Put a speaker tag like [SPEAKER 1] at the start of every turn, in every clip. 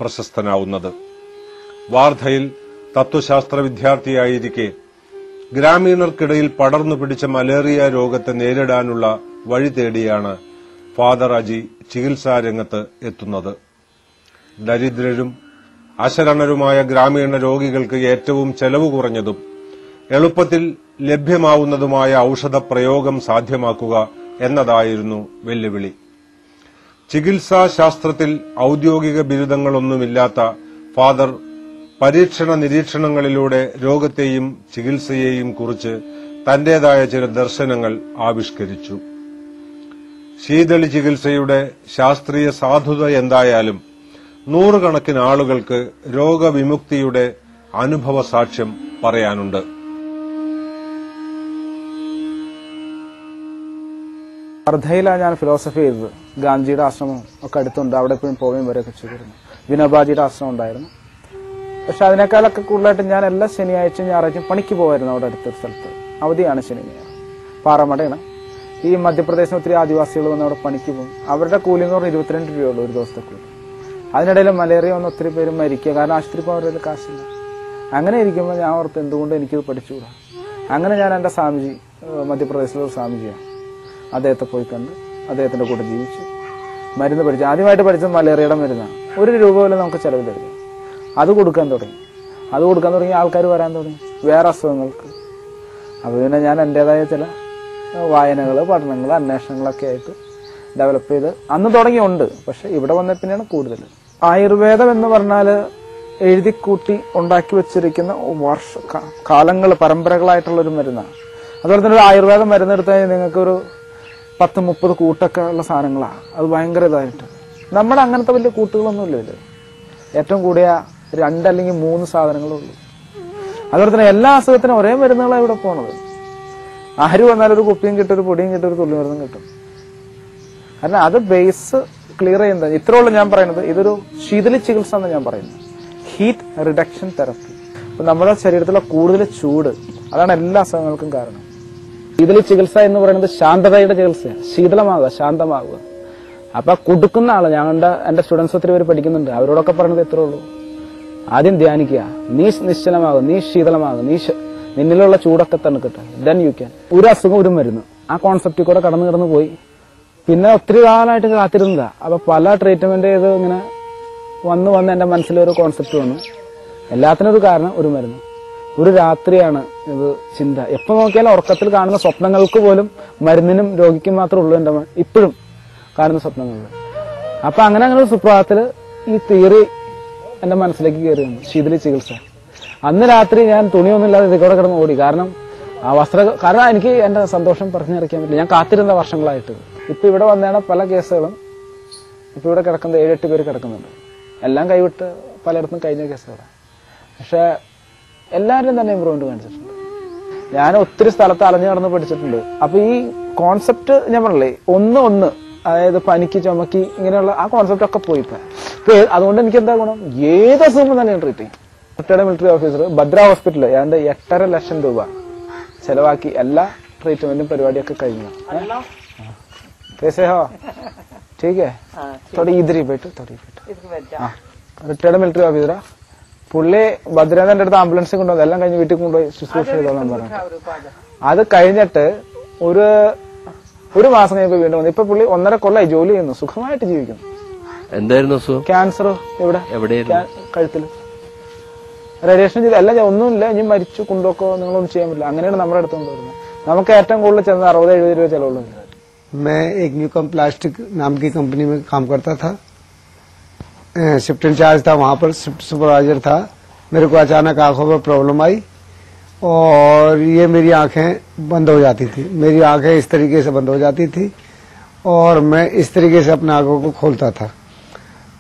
[SPEAKER 1] പ്രശസ്തനാവുന്നത്. വാർധയിൽ തത്വശാസ്ത്ര വിദ്യാർത്ഥിയായിരിക്കെ ഗ്രാമീണർക്കിടയിൽ പടർന്നു പിടിച്ച മലേറിയ രോഗത്തെ നേരിടാനുള്ള വഴി തേടിയാണ് ഫാദർ അജി ചികിത്സാരംഗത്ത് എത്തുന്നത്. ദരിദ്രരും അശരണരുമായ ഗ്രാമീണ രോഗികൾക്ക് ഏറ്റവും ചെലവ് കുറഞ്ഞതും എളുപ്പത്തിൽ ലഭ്യമാവുന്നതുമായ ഔഷധ പ്രയോഗം സാധ്യമാക്കുക എന്നതായിരുന്നു വെല്ലുവിളി. ചികിത്സാ ശാസ്ത്രത്തിൽ ഔദ്യോഗിക ബിരുദങ്ങളൊന്നുമില്ലാത്ത ഫാദർ പരീക്ഷണ നിരീക്ഷണങ്ങളിലൂടെ രോഗത്തെയും ചികിത്സയെയും കുറിച്ച് തന്റേതായ ചില ദർശനങ്ങൾ ആവിഷ്കരിച്ചു. ശീതളി ചികിത്സയുടെ ശാസ്ത്രീയ സാധുത എന്തായാലും നൂറുകണക്കിന് ആളുകൾക്ക് രോഗവിമുക്തിയുടെ അനുഭവ സാക്ഷ്യം പറയാനുണ്ട്.
[SPEAKER 2] വാർധയിലാണ് ഞാൻ ഫിലോസഫി ചെയ്തത്. ഗാന്ധിജിയുടെ ആശ്രമം ഒക്കെ അടുത്തുണ്ട്. അവിടെ എപ്പോഴും പോവുകയും വരെയൊക്കെ ചെയ്തിരുന്നു. വിനോബാജിയുടെ ആശ്രമം ഉണ്ടായിരുന്നു. പക്ഷെ അതിനേക്കാളൊക്കെ കൂടുതലായിട്ട് ഞാൻ എല്ലാ ശനിയാഴ്ചയും ഞായറാഴ്ചയും പണിക്ക് പോകായിരുന്നു. അവിടെ അടുത്തൊരു സ്ഥലത്ത് അവധിയാണ് ശനി ഞായർ. പാറമടയാണ്. ഈ മധ്യപ്രദേശിന് ഒത്തിരി ആദിവാസികൾ വന്ന് അവിടെ പണിക്ക് പോകും. അവരുടെ കൂലി എന്ന് പറഞ്ഞാൽ 22 രൂപയുള്ളൂ ഒരു ദിവസത്തെ കൂലി. അതിനിടയിൽ മലേറിയ വന്ന് ഒത്തിരി പേര് മരിക്കുക. കാരണം ആശുപത്രി പോകാൻ അവരുടെ കാശില്ല. അങ്ങനെ ഇരിക്കുമ്പോൾ ഞാൻ ഓർത്ത് എന്തുകൊണ്ട് എനിക്കിത് പഠിച്ചുകൂടാ. അങ്ങനെ ഞാൻ എൻ്റെ സ്വാമിജി, മധ്യപ്രദേശിലൊരു സ്വാമിജിയാണ്, അദ്ദേഹത്തെ പോയി കണ്ട് അദ്ദേഹത്തിന്റെ കൂടെ ജീവിച്ചു. മരുന്ന് പഠിച്ചു. ആദ്യമായിട്ട് പഠിച്ചത് മലേറിയയുടെ മരുന്നാണ്. 1 രൂപ പോലും നമുക്ക് ചെലവിലെടുക്കും. അത് കൊടുക്കാൻ തുടങ്ങി ആൾക്കാർ വരാൻ തുടങ്ങി വേറെ അസുഖങ്ങൾക്ക്. അപ്പോൾ പിന്നെ ഞാൻ എൻ്റെതായ ചില വായനകൾ, പഠനങ്ങൾ, അന്വേഷണങ്ങളൊക്കെ ആയിട്ട് ഡെവലപ്പ് ചെയ്ത് അന്ന് തുടങ്ങിയുണ്ട്. പക്ഷെ ഇവിടെ വന്ന പിന്നെയാണ് കൂടുതൽ. ആയുർവേദം എന്ന് പറഞ്ഞാൽ എഴുതിക്കൂട്ടി ഉണ്ടാക്കി വെച്ചിരിക്കുന്ന കാലങ്ങൾ, പരമ്പരകളായിട്ടുള്ളൊരു മരുന്നാണ്. അതുപോലെ തന്നെ ഒരു ആയുർവേദ മരുന്നെടുത്ത് കഴിഞ്ഞാൽ നിങ്ങൾക്കൊരു 10-30 കൂട്ടൊക്കെ ഉള്ള സാധനങ്ങളാണ്. അത് ഭയങ്കര ഇതായിട്ട്. നമ്മുടെ അങ്ങനത്തെ വലിയ കൂട്ടുകളൊന്നുമില്ല ഇതിൽ. ഏറ്റവും കൂടിയ 2 അല്ലെങ്കിൽ 3 സാധനങ്ങളേ ഉള്ളൂ. അതുപോലെ തന്നെ എല്ലാ അസുഖത്തിനും ഒരേ മരുന്നുകളാണ് ഇവിടെ പോണത്. ആര് വന്നാലും ഒരു കുപ്പിയും കിട്ടും, ഒരു പൊടിയും കിട്ടും, ഒരു തുള്ളി മരുന്നും കിട്ടും. കാരണം അത് ബേസ് ക്ലിയർ ചെയ്യുന്നത്. ഇത്രയുള്ളൂ ഞാൻ പറയുന്നത്. ഇതൊരു ശീതളി ചികിത്സ എന്ന് ഞാൻ പറയുന്നത്. Heat reduction therapy. അപ്പൊ നമ്മുടെ ശരീരത്തിലെ കൂടുതൽ ചൂട്, അതാണ് എല്ലാ അസുഖങ്ങൾക്കും കാരണം. ശീതളി ചികിത്സ എന്ന് പറയുന്നത് ശാന്തതയുടെ ചികിത്സയാണ്. ശീതളമാകുക, ശാന്തമാകുക. അപ്പൊ കൊടുക്കുന്ന ആള്, എന്റെ സ്റ്റുഡൻസ് ഒത്തിരി പേര് പഠിക്കുന്നുണ്ട്. അവരോടൊക്കെ പറയുന്നത് ഇത്രേ ഉള്ളൂ. ആദ്യം ധ്യാനിക്കുക. നീ നിശ്ചലമാകുക, നീ ശീതളമാകുക, നിന്നിലുള്ള ചൂടൊക്കെ തണുക്കട്ടെ. Then you can. ഒരു അസുഖം ഒരു മരുന്ന്. ആ കോൺസെപ്റ്റിൽ കൂടെ കടന്നു പോയി. പിന്നെ ഒത്തിരി കാലമായിട്ട് കാത്തിരുന്നതാ. അപ്പൊ പല ട്രീറ്റ്മെന്റ് ചെയ്ത് ഇങ്ങനെ വന്ന് എന്റെ മനസ്സിലൊരു കോൺസെപ്റ്റ് വന്നു. എല്ലാത്തിനും ഒരു കാരണം ഒരു മരുന്ന്. ഒരു രാത്രിയാണ് ഇത് ചിന്ത. എപ്പോ നോക്കിയാലും ഉറക്കത്തിൽ കാണുന്ന സ്വപ്നങ്ങൾക്ക് പോലും മരുന്നിനും രോഗിക്കും മാത്രമേ ഉള്ളൂ. എന്റെ ഇപ്പോഴും കാണുന്ന സ്വപ്നങ്ങളിൽ. അപ്പൊ അങ്ങനെ ഒരു സുപ്രഭാതത്തില് ഈ തിയറി എന്റെ മനസ്സിലേക്ക് കയറി വന്നു. ശീതളി ചികിത്സ. അന്ന് രാത്രി ഞാൻ തുണിയൊന്നുമില്ലാതെ ഇതിലൂടെ കിടന്ന് ഓടി. കാരണം എനിക്ക് എന്റെ സന്തോഷം പറഞ്ഞറിയിക്കാൻ പറ്റില്ല. ഞാൻ കാത്തിരുന്ന വർഷങ്ങളായിട്ട്. ഇപ്പൊ ഇവിടെ വന്നതാണ് പല കേസുകളും. ഇപ്പൊ ഇവിടെ കിടക്കുന്നത് 7-8 പേര് കിടക്കുന്നുണ്ട്. എല്ലാം കൈവിട്ട് പലയിടത്തും കഴിഞ്ഞ കേസുകളാണ്. പക്ഷെ എല്ലാവരും തന്നെ ഇമ്പ്രൂവ്മെന്റ് കാണിച്ചിട്ടുണ്ട്. ഞാൻ ഒത്തിരി സ്ഥലത്ത് അലഞ്ഞു നടന്ന് പഠിച്ചിട്ടുണ്ട്. അപ്പൊ ഈ കോൺസെപ്റ്റ് ഞാൻ പറഞ്ഞില്ലേ, ഒന്ന് അതായത് പനിക്ക്, ചുമക്കി, ഇങ്ങനെയുള്ള ആ കോൺസെപ്റ്റ് ഒക്കെ പോയി. ഇപ്പൊ അതുകൊണ്ട് എനിക്ക് എന്താ ഗുണം? ഏത് അസുഖം തന്നെ ട്രീറ്റ് ചെയ്യും. റിട്ടയർഡ് മിലിറ്ററി ഓഫീസർ ഭദ്ര ഹോസ്പിറ്റലിൽ ഏതാണ്ട് 8.5 ലക്ഷം രൂപ ചെലവാക്കി എല്ലാ ട്രീറ്റ്മെന്റും പരിപാടിയൊക്കെ കഴിഞ്ഞു. റിട്ടയർഡ് മിലിറ്ററി ഓഫീസറാ പുള്ളി. ഭദ്രേന്ദ്രന്റെ അടുത്ത് ആംബുലൻസ് കൊണ്ടുവന്നു. എല്ലാം കഴിഞ്ഞ് വീട്ടിൽ കൊണ്ടുപോയി ശുശ്രൂഷ ചെയ്തോളാൻ പറഞ്ഞു. അത് കഴിഞ്ഞിട്ട് ഒരു മാസം കഴിഞ്ഞപ്പോ വീണ്ടും വന്നു. ഇപ്പൊ പുള്ളി 1.5 കൊല്ലമായി ജോലി ചെയ്യുന്നു. സുഖമായിട്ട് ജീവിക്കുന്നു.
[SPEAKER 3] എന്തായിരുന്നു
[SPEAKER 2] ക്യാൻസർ. എവിടെ? കഴുത്തില് റേഡിയേഷൻ ചെയ്ത് എല്ലാം. ഒന്നുമില്ല, ഇനി മരിച്ചു കൊണ്ടുപോക്കോ, നിങ്ങളൊന്നും ചെയ്യാൻ പറ്റില്ല. അങ്ങനെയാണ് നമ്മുടെ അടുത്ത് കൊണ്ടുവരുന്നത്. നമുക്ക് ഏറ്റവും കൂടുതൽ ചെന്ന് 60-70 രൂപ ചെലവുള്ളൂ.
[SPEAKER 4] मैं एक न्यूकम प्लास्टिक नाम की कंपनी में काम करता था. शिफ्ट इंचार्ज था, वहां पर शिफ्ट सुपरवाइजर था. मेरे को अचानक आंखों में प्रॉब्लम आई और ये मेरी आंखें बंद हो जाती थी. मेरी आंखें इस तरीके से बंद हो जाती थी और मैं इस तरीके से अपने आंखों को खोलता था.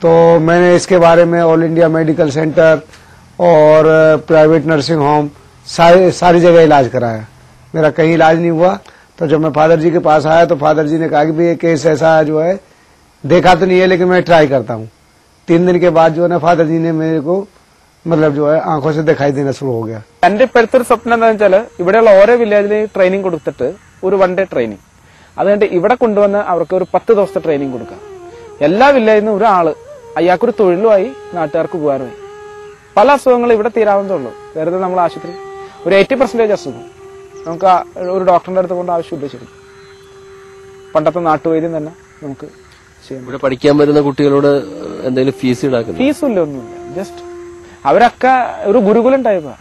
[SPEAKER 4] तो मैंने इसके बारे में ऑल इंडिया मेडिकल सेंटर और प्राइवेट नर्सिंग होम सारी जगह इलाज कराया. मेरा कहीं इलाज नहीं हुआ. तो जब मैं फादर जी के पास आया तो फादर जी ने कहा कि भाई ये केस ऐसा जो है देखा तो नहीं है, लेकिन मैं ट्राई करता हूँ. 3 दिन के बाद जो है ना फादर जी ने मेरे को मतलब जो है आंखों से दिखाई देना शुरू हो गया.
[SPEAKER 2] എന്റെ ഇപ്പോഴത്തെ ഒരു സ്വപ്നം എന്താണെന്ന് വെച്ചാൽ ഇവിടെയുള്ള ഓരോ വില്ലേജിൽ ട്രെയിനിങ് കൊടുത്തിട്ട് ഒരു 1 ഡേ ട്രെയിനിങ്, അതുകൊണ്ട് ഇവിടെ കൊണ്ടുവന്ന് അവർക്ക് ഒരു 10 ദിവസത്തെ ട്രെയിനിങ് കൊടുക്കാം. എല്ലാ വില്ലേജിൽ നിന്നും ഒരാള് അയാൾക്കൊരു തൊഴിലുമായി, നാട്ടുകാർക്ക് ഉപകാരമായി. പല അസുഖങ്ങളും ഇവിടെ തീരാവുന്നതുള്ളൂ. വെറുതെ നമ്മൾ ആശുപത്രി ഒരു 80% അസുഖം നമുക്ക് ഒരു ഡോക്ടറിന്റെ അടുത്ത് കൊണ്ട് ആവശ്യമില്ല. ശരി, പണ്ടത്തെ നാട്ടുവൈദ്യം തന്നെ നമുക്ക് ചെയ്യാം.
[SPEAKER 3] ഇവിടെ പഠിക്കാൻ വരുന്ന കുട്ടികളോട് എന്തെങ്കിലും ഫീസ് ഈടാക്കുന്നു?
[SPEAKER 2] ഫീസില്ല, ഒന്നുമില്ല. ജസ്റ്റ് അവരൊക്കെ ഒരു ഗുരുകുലം ടൈപ്പാ.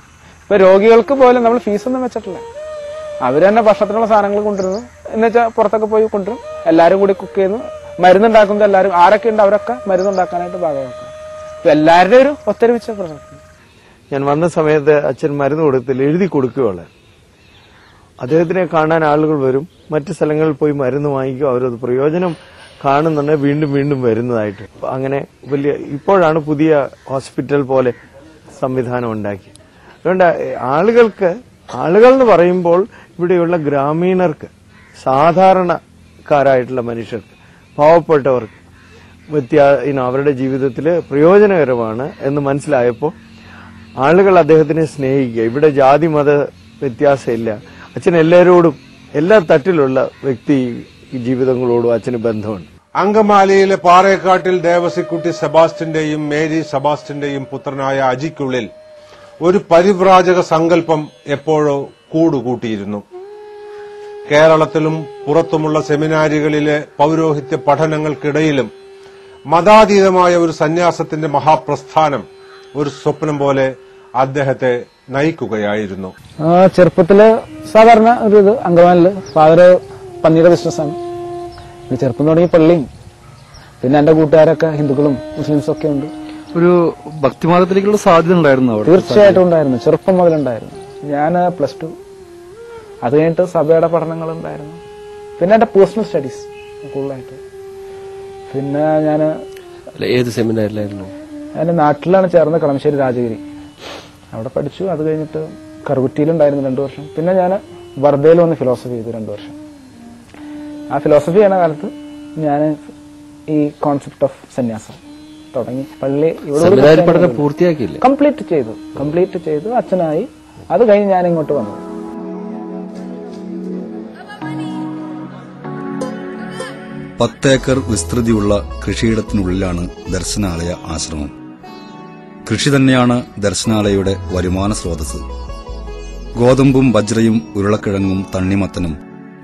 [SPEAKER 2] ഇപ്പൊ രോഗികൾക്ക് പോലും നമ്മൾ ഫീസൊന്നും വെച്ചിട്ടില്ല. അവര് തന്നെ ഭക്ഷണത്തിനുള്ള സാധനങ്ങൾ കൊണ്ടുവരുന്നു, എന്നുവെച്ചാൽ പുറത്തൊക്കെ പോയി കൊണ്ടുവരും. എല്ലാരും കൂടി കുക്ക് ചെയ്യുന്നു, മരുന്നുണ്ടാക്കുന്നത് എല്ലാവരും ആരൊക്കെ ഉണ്ട് അവരൊക്കെ മരുന്നുണ്ടാക്കാനായിട്ട് ഭാഗമാക്കും. ഇപ്പൊ എല്ലാവരുടെയും ഒരു ഒത്തൊരുമിച്ച പ്രവർത്തനം.
[SPEAKER 5] ഞാൻ വന്ന സമയത്ത് അച്ഛൻ മരുന്ന് കൊടുത്തില്ല, എഴുതി കൊടുക്കുകയുള്ളു. അദ്ദേഹത്തിനെ കാണാൻ ആളുകൾ വരും, മറ്റു സ്ഥലങ്ങളിൽ പോയി മരുന്ന് വാങ്ങിക്കും. അവരത് പ്രയോജനം കാണുന്നുണ്ടെങ്കിൽ വീണ്ടും വീണ്ടും വരുന്നതായിട്ട്. അങ്ങനെ വലിയ ഇപ്പോഴാണ് പുതിയ ഹോസ്പിറ്റൽ പോലെ സംവിധാനം ഉണ്ടാക്കി. അതുകൊണ്ട് ആളുകൾ എന്ന് പറയുമ്പോൾ ഇവിടെയുള്ള ഗ്രാമീണർക്ക്, സാധാരണക്കാരായിട്ടുള്ള മനുഷ്യർക്ക്, പാവപ്പെട്ടവർക്ക് അവരുടെ ജീവിതത്തിൽ പ്രയോജനകരമാണ് എന്ന് മനസ്സിലായപ്പോൾ ആളുകൾ അദ്ദേഹത്തിനെ സ്നേഹിക്കുക. ഇവിടെ ജാതി മത വ്യത്യാസമില്ല. അച്ഛൻ എല്ലാവരോടും, എല്ലാ തട്ടിലുള്ള വ്യക്തി ജീവിതങ്ങളോടും അച്ഛന് ബന്ധമുണ്ട്.
[SPEAKER 1] അങ്കമാലിയിലെ പാറേക്കാട്ടിൽ ദേവസിക്കുട്ടി സെബാസ്റ്റ്യന്റെയും മേരി സെബാസ്റ്റ്യന്റെയും പുത്രനായ അജിക്കുള്ളിൽ ഒരു പരിവ്രാജക സങ്കല്പം എപ്പോഴോ കൂടുകൂട്ടിയിരുന്നു. കേരളത്തിലും പുറത്തുമുള്ള സെമിനാരികളിലെ പൌരോഹിത്യ പഠനങ്ങൾക്കിടയിലും മതാതീതമായ ഒരു സന്യാസത്തിന്റെ മഹാപ്രസ്ഥാനം ഒരു സ്വപ്നം പോലെ അദ്ദേഹത്തെ നയിക്കുകയായിരുന്നു.
[SPEAKER 2] ചെറുപ്പത്തില് സാധാരണ ഒരു ഇത് അങ്കമാലില് ഫാദറ് പന്നിയുടെ ബിസിനസ്സാണ്. ചെറുപ്പം തുടങ്ങി പള്ളിയും, പിന്നെ എന്റെ കൂട്ടുകാരൊക്കെ ഹിന്ദുക്കളും മുസ്ലിംസും ഒക്കെ ഉണ്ട്.
[SPEAKER 6] ഒരു ഭക്തിമാർഗത്തിലേക്കുള്ള സാധ്യത ഉണ്ടായിരുന്നു അവിടെ?
[SPEAKER 2] തീർച്ചയായിട്ടും ഉണ്ടായിരുന്നു, ചെറുപ്പം മുതലുണ്ടായിരുന്നു. ഞാൻ +2, അത് കഴിഞ്ഞിട്ട് സഭയുടെ പഠനങ്ങളുണ്ടായിരുന്നു. പിന്നെ എന്റെ പേഴ്സണൽ സ്റ്റഡീസ് കൂടുതലായിട്ട്. പിന്നെ
[SPEAKER 3] ഏത് സെമിനാറിലായിരുന്നു?
[SPEAKER 2] ഞാൻ നാട്ടിലാണ് ചേർന്ന്, കളമശ്ശേരി രാജഗിരി, അവിടെ പഠിച്ചു. അത് കഴിഞ്ഞിട്ട് കറുകുറ്റിയിലുണ്ടായിരുന്നു 2 വർഷം. പിന്നെ ഞാൻ വർദ്ധയിൽ വന്ന് ഫിലോസഫി ചെയ്തു 2 വർഷം. ആ ഫിലോസഫി ചെയ്യുന്ന കാലത്ത് ഞാൻ ഈ കോൺസെപ്റ്റ് ഓഫ് സന്യാസം തുടങ്ങി. പള്ളി ഇവിടെ
[SPEAKER 3] പൂർത്തിയാക്കിയില്ല,
[SPEAKER 2] കംപ്ലീറ്റ് ചെയ്തു അച്ഛനായി. അത് കഴിഞ്ഞ് ഞാൻ ഇങ്ങോട്ട് വന്നു.
[SPEAKER 7] ഏക്കർ വിസ്തൃതിയുള്ള കൃഷിയിടത്തിനുള്ളിലാണ് ദർശനാലയ ആശ്രമം. കൃഷി തന്നെയാണ് ദർശനാലയയുടെ വരുമാന സ്രോതസ്. ഗോതമ്പും ബജ്രയും ഉരുളക്കിഴങ്ങും തണ്ണിമത്തനും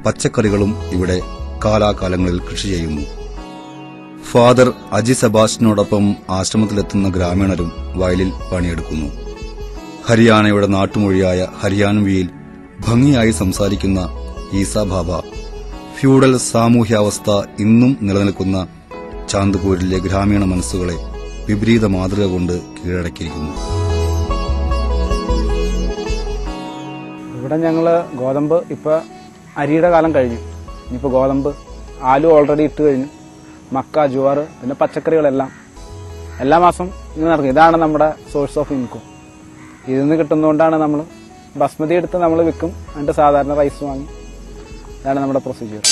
[SPEAKER 7] പച്ചക്കറികളും ഇവിടെ കാലാകാലങ്ങളിൽ കൃഷി ചെയ്യുന്നു. ഫാദർ അജി സെബാസ്റ്റ്യനോടൊപ്പം ആശ്രമത്തിലെത്തുന്ന ഗ്രാമീണരും വയലിൽ പണിയെടുക്കുന്നു. ഹരിയാനയുടെ നാട്ടുമൊഴിയായ ഹരിയാൻവിയിൽ ഭംഗിയായി സംസാരിക്കുന്ന ഈസാ ബാബ ഫ്യൂഡൽ സാമൂഹ്യാവസ്ഥ ഇന്നും നിലനിൽക്കുന്ന ചാന്ദ്പൂരിലെ ഗ്രാമീണ മനസ്സുകളെ വിപരീത മാതൃക കൊണ്ട് കീഴടക്കിയിരിക്കുന്നു.
[SPEAKER 2] ഇവിടെ ഞങ്ങള് ഗോതമ്പ്, ഇപ്പൊ അരിയുടെ കാലം കഴിഞ്ഞു. ഇനിയിപ്പോ ഗോതമ്പ്, ആലു ഓൾറെഡി ഇട്ട് കഴിഞ്ഞു, മക്ക, ജുവാർ, പിന്നെ പച്ചക്കറികളെല്ലാം എല്ലാ മാസം ഇങ്ങനെ നടക്കും. ഇതാണ് നമ്മുടെ സോഴ്സ് ഓഫ് ഇൻകം. ഇതിൽ നിന്ന് കിട്ടുന്നതുകൊണ്ടാണ് നമ്മൾ ബസ്മതി എടുത്ത് നമ്മൾ വിൽക്കും, എന്നിട്ട് സാധാരണ റൈസ് വാങ്ങി. ഇതാണ് നമ്മുടെ പ്രൊസീജിയർ.